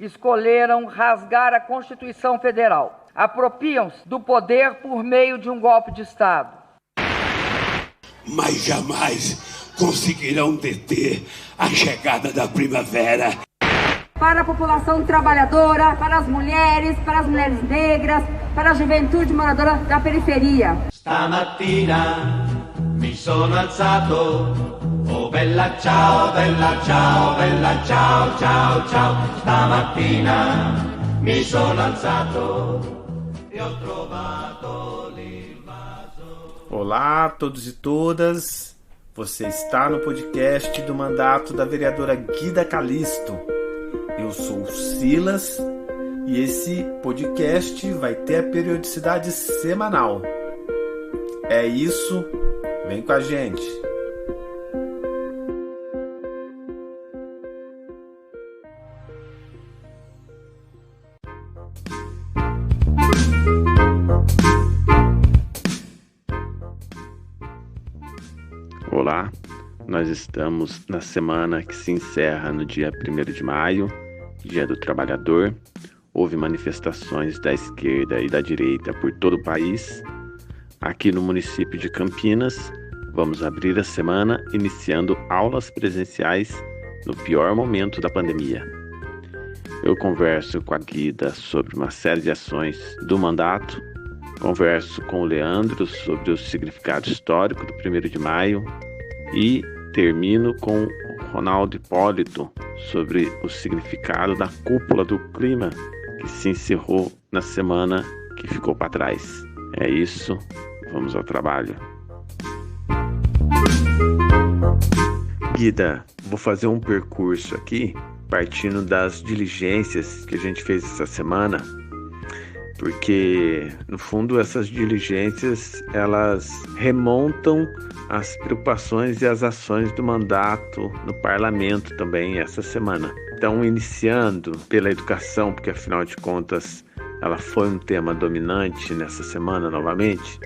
escolheram rasgar a Constituição Federal. Apropriam-se do poder por meio de um golpe de Estado. Mas jamais conseguirão deter a chegada da primavera. Para a população trabalhadora, para as mulheres negras, para a juventude moradora da periferia. Stamattina mi sono alzato, oh bella ciao, bella ciao, bella ciao, ciao, ciao. Stamattina mi sono alzato e ho trovato l'invaso. Olá a todos e todas, você está no podcast do mandato da vereadora Guida Calisto. Eu sou o Silas e esse podcast vai ter a periodicidade semanal. É isso, vem com a gente. Olá, nós estamos na semana que se encerra no dia 1º de maio, Dia do Trabalhador. Houve manifestações da esquerda e da direita por todo o país. Aqui no município de Campinas, vamos abrir a semana iniciando aulas presenciais no pior momento da pandemia. Eu converso com a Guida sobre uma série de ações do mandato, converso com o Leandro sobre o significado histórico do 1º de maio e termino com o Ronaldo Hipólito sobre o significado da cúpula do clima que se encerrou na semana que ficou para trás. É isso, vamos ao trabalho. Guida, vou fazer um percurso aqui, partindo das diligências que a gente fez essa semana, porque, no fundo, essas diligências, elas remontam as preocupações e as ações do mandato no parlamento também essa semana. Então, iniciando pela educação, porque, afinal de contas, ela foi um tema dominante nessa semana novamente,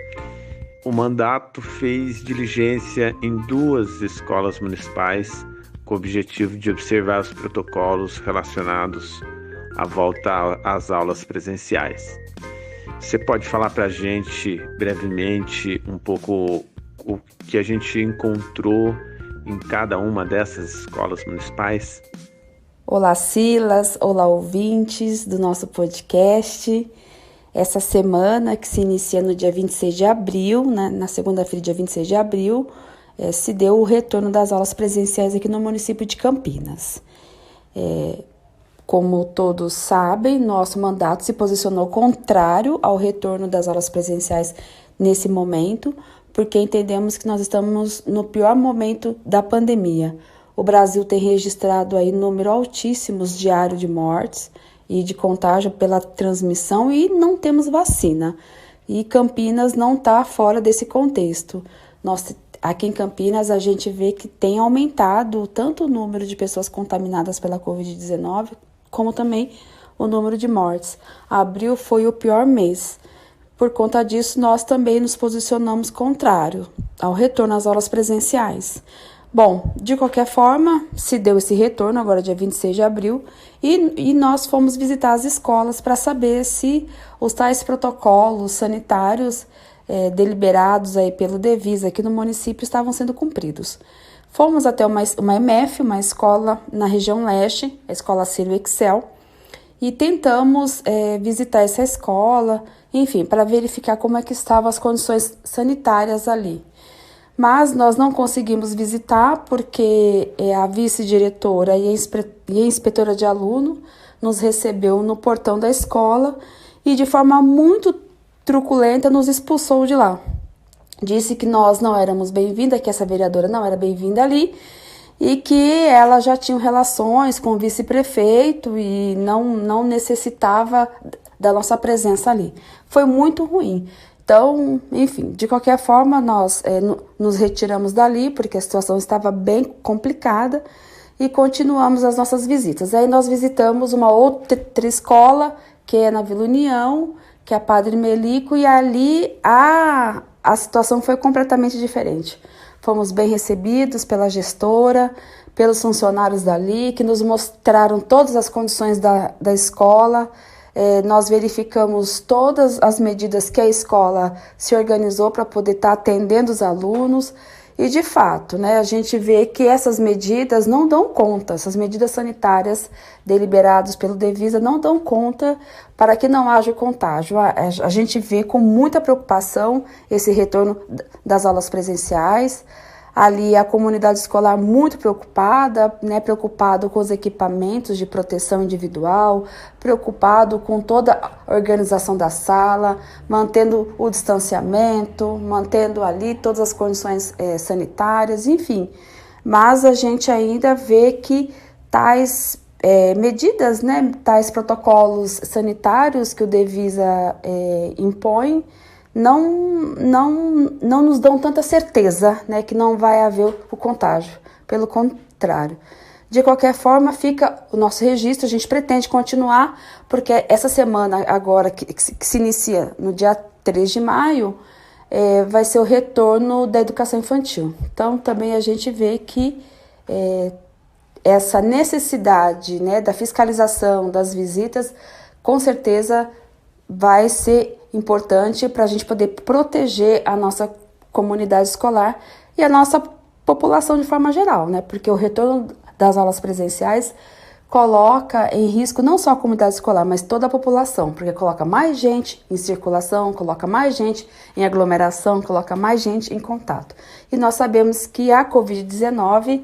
o mandato fez diligência em 2 escolas municipais com o objetivo de observar os protocolos relacionados à volta às aulas presenciais. Você pode falar para a gente brevemente um pouco o que a gente encontrou em cada uma dessas escolas municipais? Olá, Silas, olá, ouvintes do nosso podcast. Essa semana, que se inicia no dia 26 de abril, na segunda-feira, dia 26 de abril, se deu o retorno das aulas presenciais aqui no município de Campinas. Como todos sabem, nosso mandato se posicionou contrário ao retorno das aulas presenciais nesse momento, porque entendemos que nós estamos no pior momento da pandemia. O Brasil tem registrado aí número altíssimos diário de mortes e de contágio pela transmissão e não temos vacina. E Campinas não está fora desse contexto. Aqui em Campinas a gente vê que tem aumentado tanto o número de pessoas contaminadas pela Covid-19, como também o número de mortes. Abril foi o pior mês. Por conta disso, nós também nos posicionamos contrário ao retorno às aulas presenciais. Bom, de qualquer forma, se deu esse retorno, agora dia 26 de abril, e nós fomos visitar as escolas para saber se os tais protocolos sanitários deliberados aí pelo Devisa aqui no município estavam sendo cumpridos. Fomos até uma EMF, uma escola na região leste, a escola Ciro Excel, e tentamos visitar essa escola, enfim, para verificar como é que estavam as condições sanitárias ali. Mas nós não conseguimos visitar porque a vice-diretora e a inspetora de aluno nos recebeu no portão da escola e de forma muito truculenta nos expulsou de lá. Disse que nós não éramos bem-vindas, que essa vereadora não era bem-vinda ali e que ela já tinha relações com o vice-prefeito e não necessitava da nossa presença ali. Foi muito ruim. Então, enfim, de qualquer forma, nós nos retiramos dali, porque a situação estava bem complicada, e continuamos as nossas visitas. Aí nós visitamos uma outra escola, que é na Vila União, que é a Padre Melico, e ali a situação foi completamente diferente. fomos bem recebidos pela gestora, pelos funcionários dali, que nos mostraram todas as condições da escola. Nós verificamos todas as medidas que a escola se organizou para poder estar atendendo os alunos. E, de fato, né, a gente vê que essas medidas não dão conta, essas medidas sanitárias deliberadas pelo Devisa não dão conta para que não haja contágio. A gente vê com muita preocupação esse retorno das aulas presenciais. Ali a comunidade escolar muito preocupada, né, preocupado com os equipamentos de proteção individual, preocupado com toda a organização da sala, mantendo o distanciamento, mantendo ali todas as condições sanitárias, enfim. Mas a gente ainda vê que tais medidas, né, tais protocolos sanitários que o Devisa impõe, não nos dão tanta certeza, né, que não vai haver o contágio. Pelo contrário. De qualquer forma, fica o nosso registro, a gente pretende continuar, porque essa semana agora, que se inicia no dia 3 de maio, vai ser o retorno da educação infantil. Então, também a gente vê que essa necessidade, né, da fiscalização, das visitas, com certeza vai ser importante para a gente poder proteger a nossa comunidade escolar e a nossa população de forma geral, né? Porque o retorno das aulas presenciais coloca em risco não só a comunidade escolar, mas toda a população, porque coloca mais gente em circulação, coloca mais gente em aglomeração, coloca mais gente em contato. E nós sabemos que a Covid-19,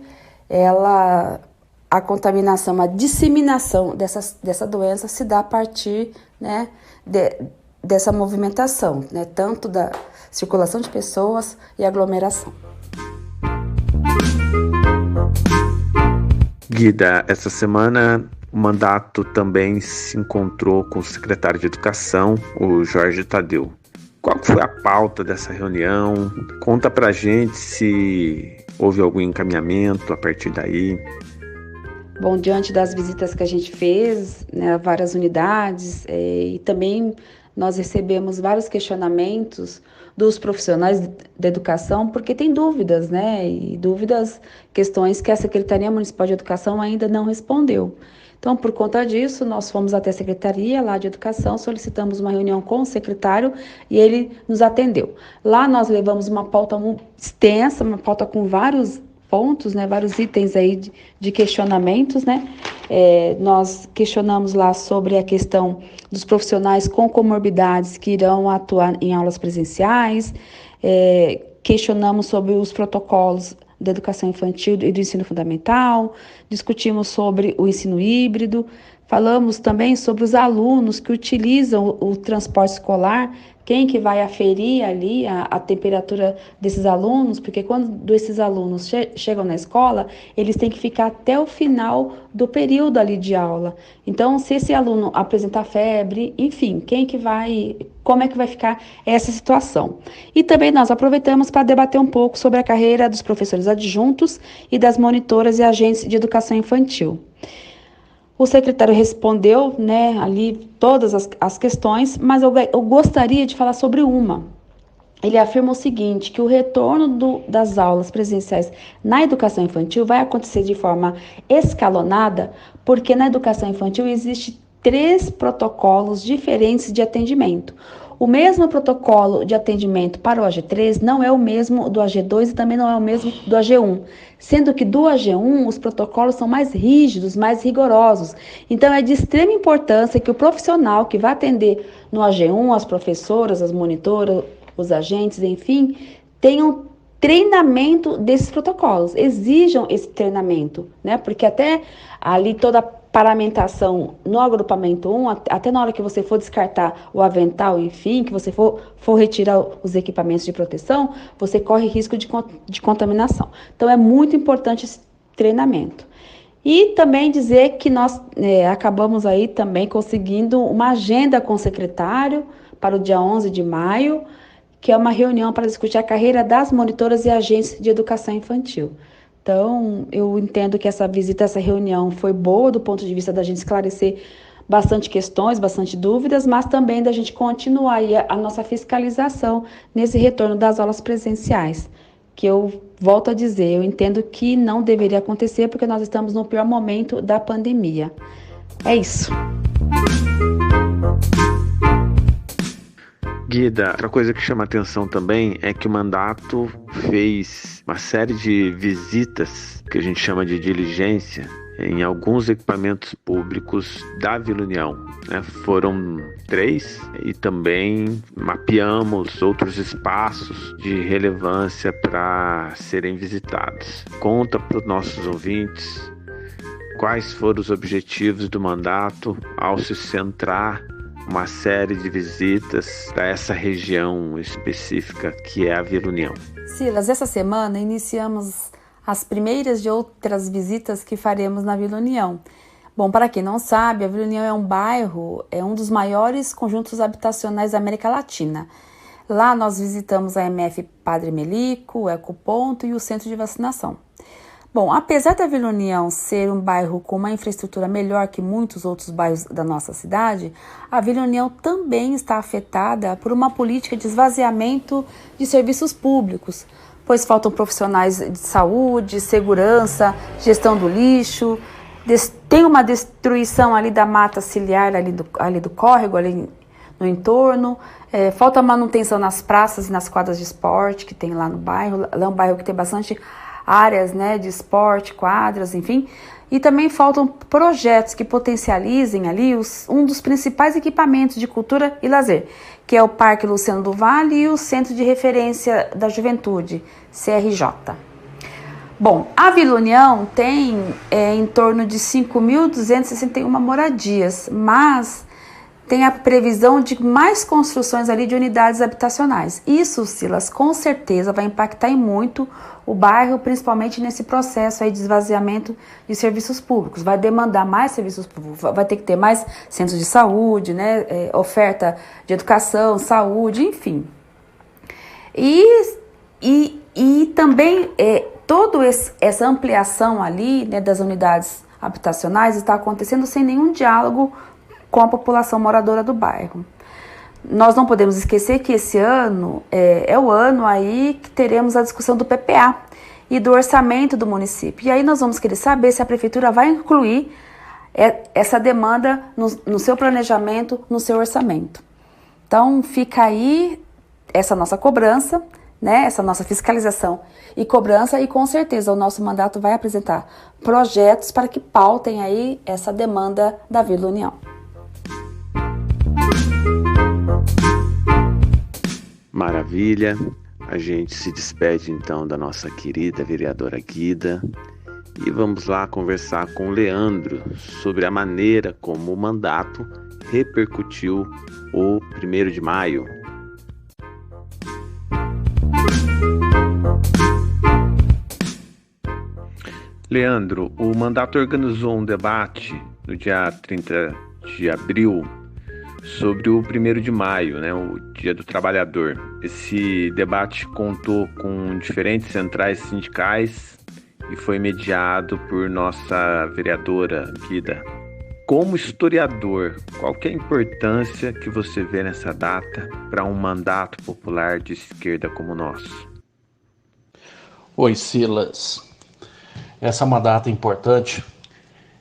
a contaminação, a disseminação dessa doença se dá a partir, né, dessa movimentação, né, tanto da circulação de pessoas e aglomeração. Guida, essa semana o mandato também se encontrou com o secretário de Educação, o Jorge Tadeu. Qual foi a pauta dessa reunião? Conta pra gente se houve algum encaminhamento a partir daí. Bom, diante das visitas que a gente fez, né, a várias unidades, e também nós recebemos vários questionamentos dos profissionais da educação, porque tem dúvidas, né? E questões que a Secretaria Municipal de Educação ainda não respondeu. Então, por conta disso, nós fomos até a Secretaria lá de Educação, solicitamos uma reunião com o secretário e ele nos atendeu. Lá nós levamos uma pauta extensa, uma pauta com vários pontos, né, vários itens aí de questionamentos, né? Nós questionamos lá sobre a questão dos profissionais com comorbidades que irão atuar em aulas presenciais, questionamos sobre os protocolos da educação infantil e do ensino fundamental, discutimos sobre o ensino híbrido, falamos também sobre os alunos que utilizam o transporte escolar, quem que vai aferir ali a temperatura desses alunos, porque quando esses alunos chegam na escola, eles têm que ficar até o final do período ali de aula. Então, se esse aluno apresentar febre, enfim, como é que vai ficar essa situação? E também nós aproveitamos para debater um pouco sobre a carreira dos professores adjuntos e das monitoras e agentes de educação infantil. O secretário respondeu, né, ali todas as questões, mas eu gostaria de falar sobre uma. Ele afirma o seguinte, que o retorno das aulas presenciais na educação infantil vai acontecer de forma escalonada, porque na educação infantil existe 3 protocolos diferentes de atendimento. O mesmo protocolo de atendimento para o AG3 não é o mesmo do AG2 e também não é o mesmo do AG1, sendo que do AG1 os protocolos são mais rígidos, mais rigorosos. Então é de extrema importância que o profissional que vai atender no AG1, as professoras, as monitoras, os agentes, enfim, tenham treinamento desses protocolos, exijam esse treinamento, né? Porque até ali toda a paramentação no agrupamento 1, até na hora que você for descartar o avental, enfim, que você for retirar os equipamentos de proteção, você corre risco de contaminação. Então, é muito importante esse treinamento. E também dizer que nós acabamos aí também conseguindo uma agenda com o secretário para o dia 11 de maio, que é uma reunião para discutir a carreira das monitoras e agentes de educação infantil. Então, eu entendo que essa visita, essa reunião foi boa do ponto de vista da gente esclarecer bastante questões, bastante dúvidas, mas também da gente continuar aí a nossa fiscalização nesse retorno das aulas presenciais. que eu volto a dizer, eu entendo que não deveria acontecer porque nós estamos no pior momento da pandemia. É isso. Guida, outra coisa que chama atenção também é que o mandato fez uma série de visitas, que a gente chama de diligência, em alguns equipamentos públicos da Vila União, né? Foram 3 e também mapeamos outros espaços de relevância para serem visitados. Conta para os nossos ouvintes quais foram os objetivos do mandato ao se centrar uma série de visitas para essa região específica que é a Vila União. Silas, essa semana iniciamos as primeiras de outras visitas que faremos na Vila União. Bom, para quem não sabe, a Vila União é um bairro, é um dos maiores conjuntos habitacionais da América Latina. Lá nós visitamos a MF Padre Melico, o Ecoponto e o Centro de Vacinação. Bom, apesar da Vila União ser um bairro com uma infraestrutura melhor que muitos outros bairros da nossa cidade, a Vila União também está afetada por uma política de esvaziamento de serviços públicos, pois faltam profissionais de saúde, segurança, gestão do lixo, tem uma destruição ali da mata ciliar, ali do córrego, ali no entorno, falta manutenção nas praças e nas quadras de esporte que tem lá no bairro. Lá é um bairro que tem bastante áreas, né, de esporte, quadras, enfim, e também faltam projetos que potencializem ali um dos principais equipamentos de cultura e lazer, que é o Parque Luciano do Vale e o Centro de Referência da Juventude, CRJ. Bom, a Vila União tem em torno de 5.261 moradias, mas tem a previsão de mais construções ali de unidades habitacionais. Isso, Silas, com certeza vai impactar em muito o bairro, principalmente nesse processo aí de esvaziamento de serviços públicos. Vai demandar mais serviços públicos, vai ter que ter mais centros de saúde, né, oferta de educação, saúde, enfim. E também toda essa ampliação ali, né, das unidades habitacionais está acontecendo sem nenhum diálogo com a população moradora do bairro. Nós não podemos esquecer que esse ano é o ano aí que teremos a discussão do PPA e do orçamento do município. E aí nós vamos querer saber se a prefeitura vai incluir essa demanda no seu planejamento, no seu orçamento. Então fica aí essa nossa cobrança, né, essa nossa fiscalização e cobrança, e com certeza o nosso mandato vai apresentar projetos para que pautem aí essa demanda da Vila União. Maravilha, a gente se despede então da nossa querida vereadora Guida e vamos lá conversar com o Leandro sobre a maneira como o mandato repercutiu o 1º de maio. Leandro, o mandato organizou um debate no dia 30 de abril sobre o 1º de maio, né, o Dia do Trabalhador. Esse debate contou com diferentes centrais sindicais e foi mediado por nossa vereadora Guida. Como historiador, qual que é a importância que você vê nessa data para um mandato popular de esquerda como o nosso? Oi, Silas. Essa é uma data importante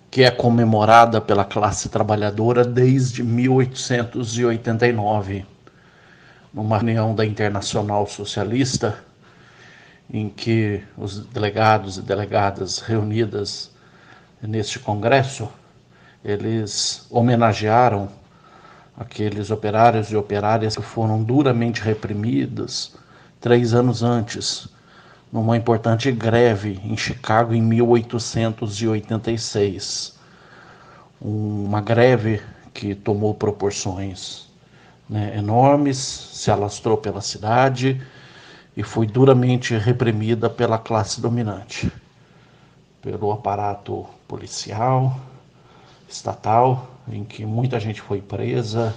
que é comemorada pela classe trabalhadora desde 1889, numa reunião da Internacional Socialista, em que os delegados e delegadas reunidas neste congresso, eles homenagearam aqueles operários e operárias que foram duramente reprimidos 3 anos antes, numa importante greve em Chicago em 1886. Uma greve que tomou proporções, né, enormes, se alastrou pela cidade e foi duramente reprimida pela classe dominante, pelo aparato policial, estatal, em que muita gente foi presa,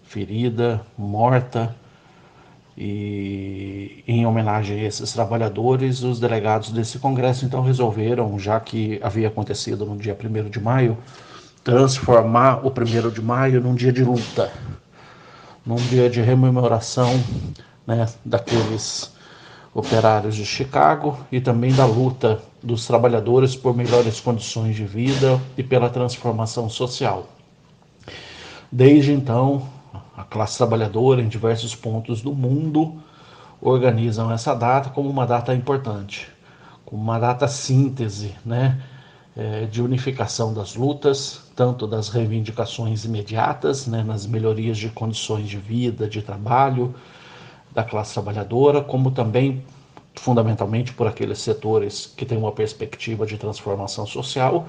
ferida, morta. E em homenagem a esses trabalhadores, os delegados desse congresso então resolveram, já que havia acontecido no dia 1º de maio, transformar o 1º de maio num dia de luta, num dia de rememoração, né, daqueles operários de Chicago e também da luta dos trabalhadores por melhores condições de vida e pela transformação social. Desde então, a classe trabalhadora em diversos pontos do mundo organizam essa data como uma data importante, como uma data síntese, de unificação das lutas, tanto das reivindicações imediatas, nas melhorias de condições de vida, de trabalho da classe trabalhadora, como também, fundamentalmente, por aqueles setores que têm uma perspectiva de transformação social,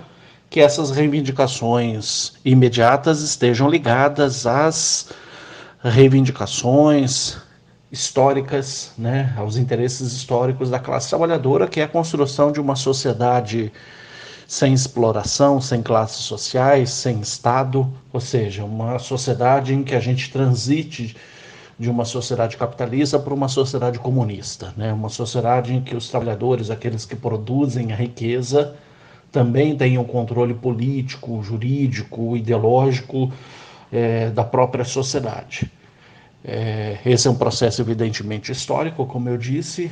que essas reivindicações imediatas estejam ligadas às reivindicações históricas, aos interesses históricos da classe trabalhadora, que é a construção de uma sociedade sem exploração, sem classes sociais, sem Estado, ou seja, uma sociedade em que a gente transite de uma sociedade capitalista para uma sociedade comunista, uma sociedade em que os trabalhadores, aqueles que produzem a riqueza, também tenham controle político, jurídico, ideológico da própria sociedade. Esse é um processo evidentemente histórico, como eu disse.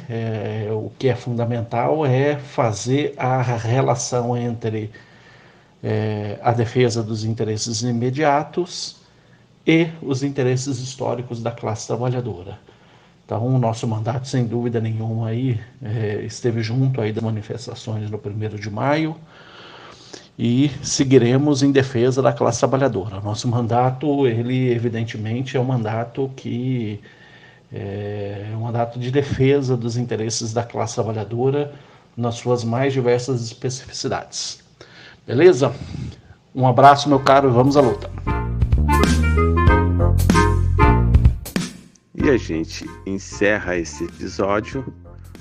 O que é fundamental é fazer a relação entre a defesa dos interesses imediatos e os interesses históricos da classe trabalhadora. Então, o nosso mandato, sem dúvida nenhuma, esteve junto das manifestações no 1º de maio e seguiremos em defesa da classe trabalhadora. Nosso mandato, ele evidentemente é um mandato um mandato de defesa dos interesses da classe trabalhadora nas suas mais diversas especificidades. Beleza? Um abraço, meu caro, e vamos à luta. E a gente encerra esse episódio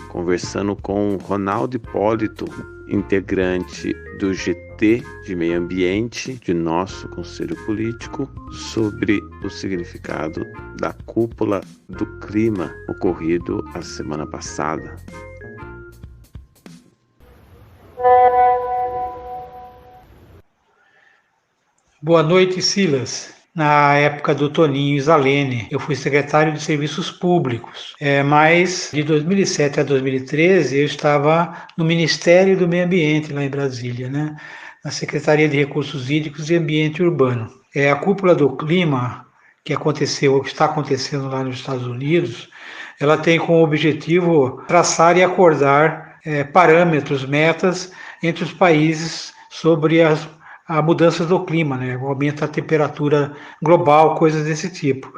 conversando com Ronaldo Hipólito, integrante do GT de Meio Ambiente de nosso Conselho Político, sobre o significado da Cúpula do Clima ocorrido a semana passada. Boa noite, Silas. Na época do Toninho Isalene, eu fui secretário de Serviços Públicos, mas de 2007 a 2013 eu estava no Ministério do Meio Ambiente, lá em Brasília, na Secretaria de Recursos Hídricos e Ambiente Urbano. A Cúpula do Clima, que está acontecendo lá nos Estados Unidos, ela tem como objetivo traçar e acordar parâmetros, metas entre os países sobre a mudança do clima, o aumento da temperatura global, coisas desse tipo.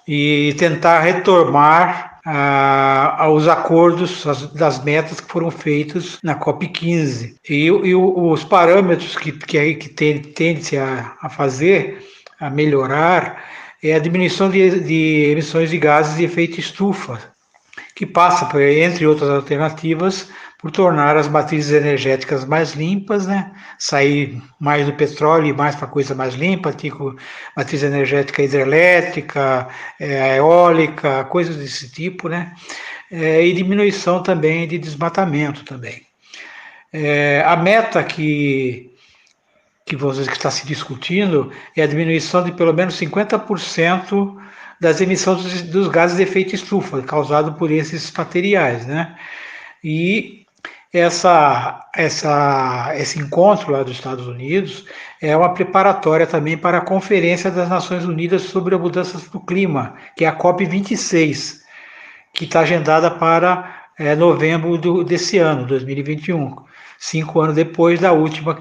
E tentar retomar aos acordos das metas que foram feitos na COP15. E os parâmetros que tende-se a fazer, a melhorar, é a diminuição de emissões de gases de efeito estufa, que passa, entre outras alternativas, por tornar as matrizes energéticas mais limpas, sair mais do petróleo e mais para coisa mais limpa, tipo matriz energética hidrelétrica, eólica, coisas desse tipo, e diminuição também de desmatamento também. A meta que está se discutindo é a diminuição de pelo menos 50% das emissões dos gases de efeito estufa, causado por esses materiais, E esse encontro lá dos Estados Unidos é uma preparatória também para a Conferência das Nações Unidas sobre a Mudança do Clima, que é a COP26, que está agendada para novembro desse ano, 2021, 5 anos depois da última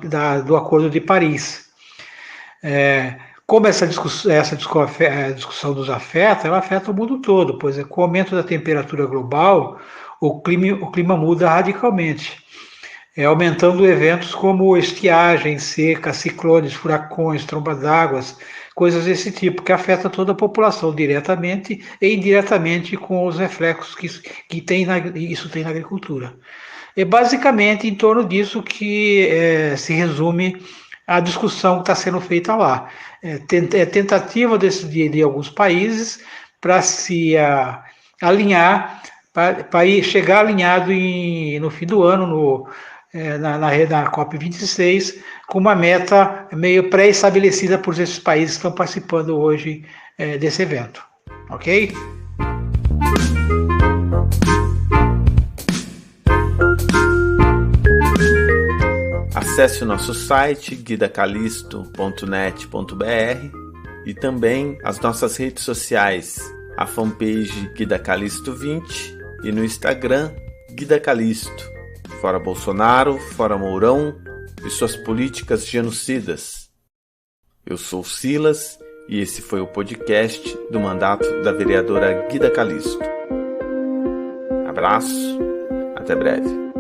do Acordo de Paris. Como essa discussão nos afeta, ela afeta o mundo todo, pois com o aumento da temperatura global, o clima muda radicalmente, aumentando eventos como estiagem, seca, ciclones, furacões, trombas d'água, coisas desse tipo, que afeta toda a população, diretamente e indiretamente, com os reflexos que isso tem na agricultura. É basicamente em torno disso que se resume a discussão que está sendo feita lá. Tentativa de alguns países para se alinhar, para chegar alinhado no fim do ano, na COP26, com uma meta meio pré-estabelecida por esses países que estão participando hoje desse evento. Ok? Acesse o nosso site guidacalisto.net.br e também as nossas redes sociais, a fanpage Guida Calisto 20 e no Instagram Guida Calisto. Fora Bolsonaro, fora Mourão e suas políticas genocidas. Eu sou Silas e esse foi o podcast do mandato da vereadora Guida Calisto. Abraço, até breve.